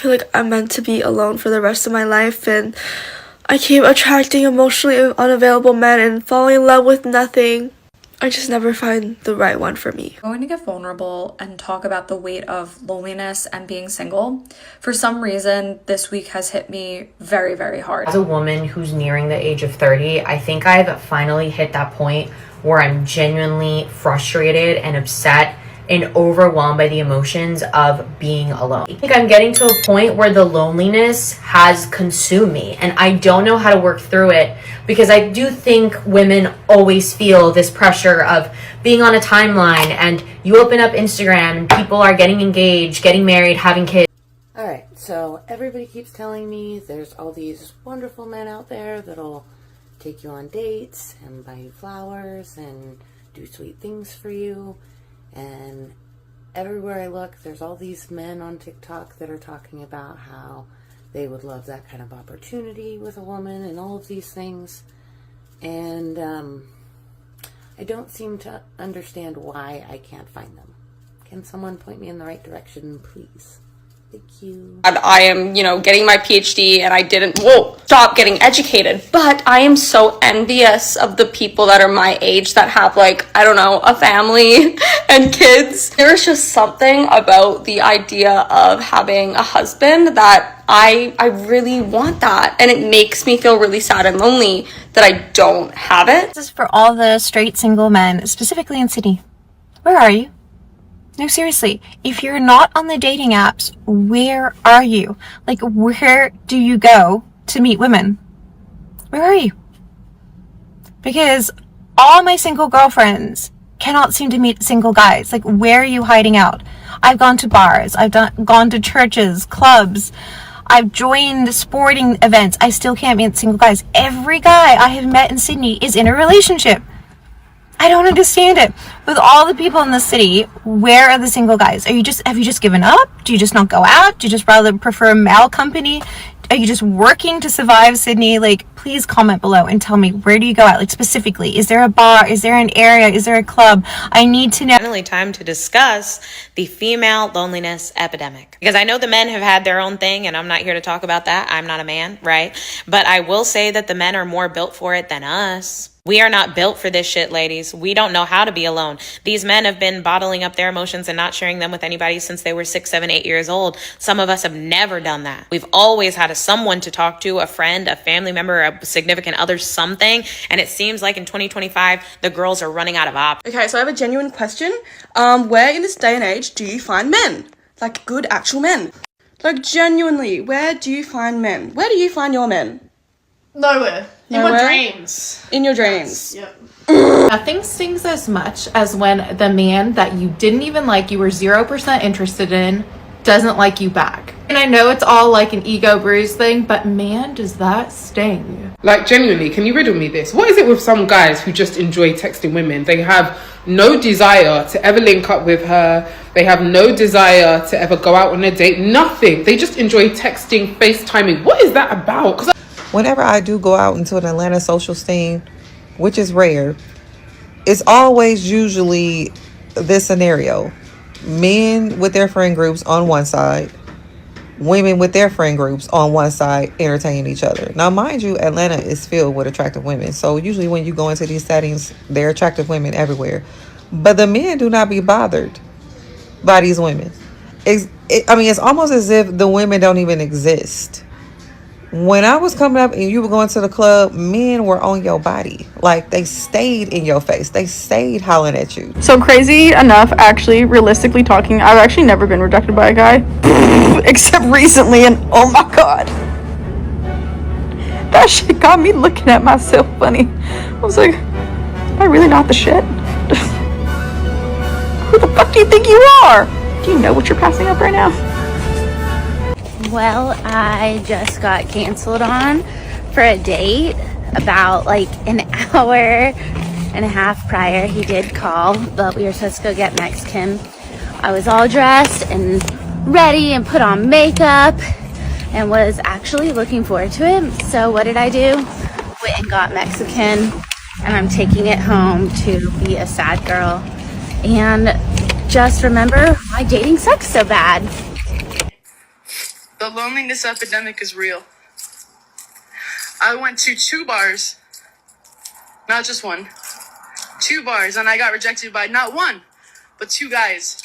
I feel like I'm meant to be alone for the rest of my life, and I keep attracting emotionally unavailable men and falling in love with nothing. I just never find the right one for me. I'm going to get vulnerable and talk about the weight of loneliness and being single. For some reason, this week has hit me very, very hard. As a woman who's nearing the age of 30, I think I've finally hit that point where I'm genuinely frustrated and upset and overwhelmed by the emotions of being alone. I think I'm getting to a point where the loneliness has consumed me and I don't know how to work through it, because I do think women always feel this pressure of being on a timeline, and you open up Instagram and people are getting engaged, getting married, having kids. Alright, so everybody keeps telling me there's all these wonderful men out there that'll take you on dates and buy you flowers and do sweet things for you. And everywhere I look, there's all these men on TikTok that are talking about how they would love that kind of opportunity with a woman and all of these things. And I don't seem to understand why I can't find them. Can someone point me in the right direction, please? Thank you. I am, getting my PhD and I didn't, stop getting educated. But I am so envious of the people that are my age that have a family and kids. There's just something about the idea of having a husband that I really want that. And it makes me feel really sad and lonely that I don't have it. This is for all the straight single men, specifically in Sydney. Where are you? No, seriously, if you're not on the dating apps, where are you? Where do you go to meet women? Where are you? Because all my single girlfriends cannot seem to meet single guys. Where are you hiding out? I've gone to bars. I've gone to churches, clubs. I've joined sporting events. I still can't meet single guys. Every guy I have met in Sydney is in a relationship. I don't understand it. With all the people in the city, where are the single guys? Have you just given up? Do you just not go out? Do you just rather prefer male company? Are you just working to survive Sydney? Please comment below and tell me, where do you go out? Specifically, is there a bar? Is there an area? Is there a club? I need to know. Finally, time to discuss the female loneliness epidemic. Because I know the men have had their own thing, and I'm not here to talk about that. I'm not a man, right? But I will say that the men are more built for it than us. We are not built for this shit, ladies. We don't know how to be alone. These men have been bottling up their emotions and not sharing them with anybody since they were 6, 7, 8 years old. Some of us have never done that. We've always had someone to talk to, a friend, a family member, a significant other, something. And it seems like in 2025, the girls are running out of options. Okay, so I have a genuine question. Where in this day and age do you find men? Good actual men? Genuinely, where do you find men? Where do you find your men? Nowhere. In my dreams. In your dreams. Yep. Nothing stings as much as when the man that you didn't even like, you were 0% interested in, doesn't like you back. And I know it's all an ego bruise thing, but man, does that sting. Genuinely, can you riddle me this? What is it with some guys who just enjoy texting women? They have no desire to ever link up with her. They have no desire to ever go out on a date. Nothing. They just enjoy texting, FaceTiming. What is that about? 'Cause whenever I do go out into an Atlanta social scene, which is rare, it's always usually this scenario. Men with their friend groups on one side, women with their friend groups on one side entertaining each other. Now, mind you, Atlanta is filled with attractive women. So usually when you go into these settings, there are attractive women everywhere. But the men do not be bothered by these women. It's almost as if the women don't even exist. When I was coming up and you were going to the club, men were on your body. They stayed in your face. They stayed hollering at you. So crazy enough, actually, realistically talking, I've actually never been rejected by a guy. Except recently, and oh my god. That shit got me looking at myself funny. I was like, am I really not the shit? Who the fuck do you think you are? Do you know what you're passing up right now? Well, I just got canceled on for a date about an hour and a half prior. He did call, but we were supposed to go get Mexican. I was all dressed and ready and put on makeup and was actually looking forward to it. So what did I do? Went and got Mexican, and I'm taking it home to be a sad girl. And just remember, my dating sucks so bad. The loneliness epidemic is real. I went to 2 bars, not just one, 2 bars, and I got rejected by not one, but 2 guys.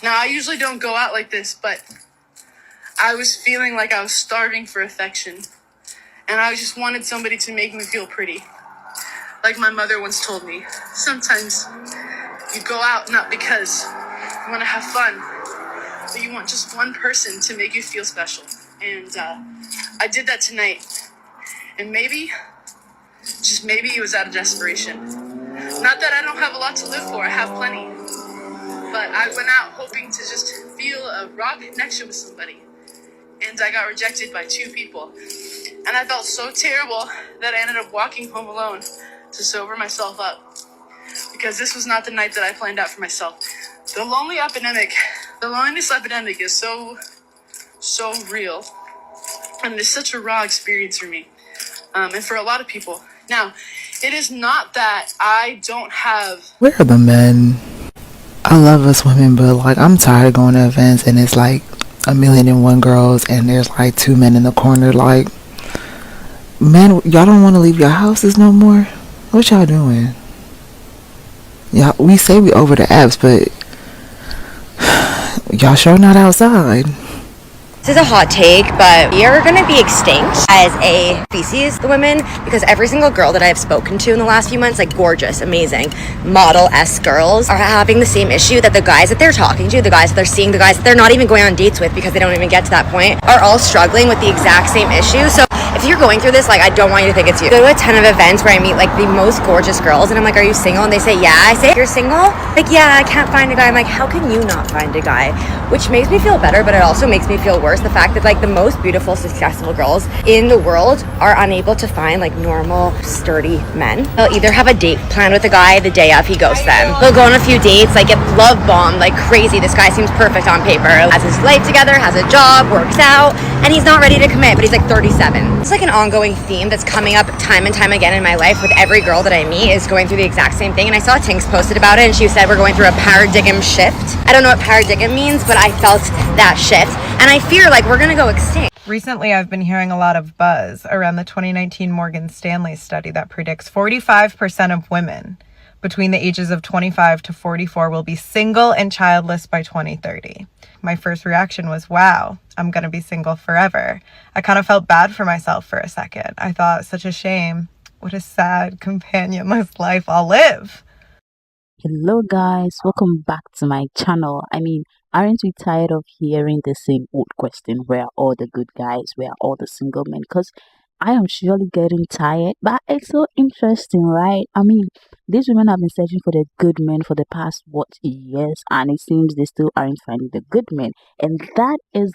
Now, I usually don't go out like this, but I was feeling like I was starving for affection, and I just wanted somebody to make me feel pretty. Like my mother once told me, sometimes you go out not because you want to have fun, but you want just one person to make you feel special. And I did that tonight. And maybe, just maybe it was out of desperation. Not that I don't have a lot to live for, I have plenty. But I went out hoping to just feel a raw connection with somebody. And I got rejected by 2 people. And I felt so terrible that I ended up walking home alone to sober myself up. Because this was not the night that I planned out for myself. The loneliness epidemic is so real. And it's such a raw experience for me. And for a lot of people. Now, it is not that I don't have... Where are the men? I love us women, but like I'm tired of going to events and it's like 1,000,001 girls and there's like 2 men in the corner. Like, man, y'all don't want to leave your houses no more? What y'all doing? Y'all, we say we over the apps, but y'all sure not outside. This is a hot take, but we are going to be extinct as a species, the women, because every single girl that I've spoken to in the last few months, like gorgeous, amazing, model-esque girls, are having the same issue that the guys that they're talking to, the guys that they're seeing, the guys that they're not even going on dates with because they don't even get to that point, are all struggling with the exact same issue. So if you're going through this, like, I don't want you to think it's you. I go to a ton of events where I meet like the most gorgeous girls and I'm like, are you single? And they say, yeah. I say, you're single? Like, yeah, I can't find a guy. I'm like, how can you not find a guy? Which makes me feel better, but it also makes me feel worse. The fact that like the most beautiful, successful girls in the world are unable to find like normal, sturdy men. They'll either have a date planned with a guy the day of he ghosts them. They'll go on a few dates, like get love bombed like crazy. This guy seems perfect on paper, has his life together, has a job, works out, and he's not ready to commit, but he's like 37. It's like an ongoing theme that's coming up time and time again in my life with every girl that I meet is going through the exact same thing. And I saw Tinks posted about it and she said we're going through a paradigm shift. I don't know what paradigm means, but I felt that shift. And I fear like we're gonna go extinct. Recently, I've been hearing a lot of buzz around the 2019 Morgan Stanley study that predicts 45% of women between the ages of 25 to 44 will be single and childless by 2030. My first reaction was, wow, I'm going to be single forever. I kind of felt bad for myself for a second. I thought, such a shame. What a sad, companionless life I'll live. Hello guys, welcome back to my channel. Aren't we tired of hearing the same old question, where are all the good guys, where are all the single men? Because I am surely getting tired, but it's so interesting, right? These women have been searching for the good men for the past years, and it seems they still aren't finding the good men. And that is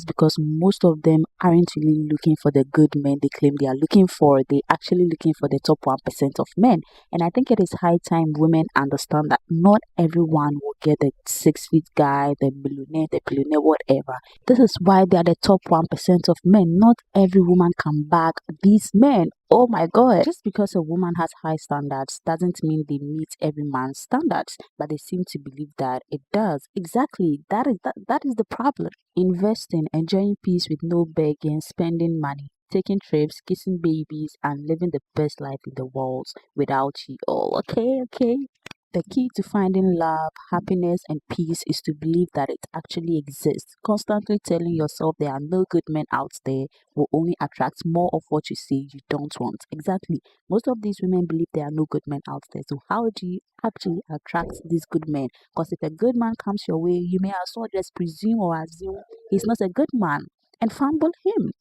because most of them aren't really looking for the good men they claim they are looking for. They're actually looking for the top 1% of men. And I think it is high time women understand that not everyone will get the 6 feet guy, the billionaire, whatever. This is why they are the top 1% of men. Not every woman can bag these men. Oh my god. Just because a woman has high standards doesn't mean they meet every man's standards, but they seem to believe that it does. Exactly. That is the problem. Investing, enjoying peace with no begging, spending money, taking trips, kissing babies, and living the best life in the world without you all. Okay. The key to finding love, happiness, and peace is to believe that it actually exists. Constantly telling yourself there are no good men out there will only attract more of what you say you don't want. Exactly. Most of these women believe there are no good men out there. So how do you actually attract these good men? Because if a good man comes your way, you may as well just presume or assume he's not a good man and fumble him.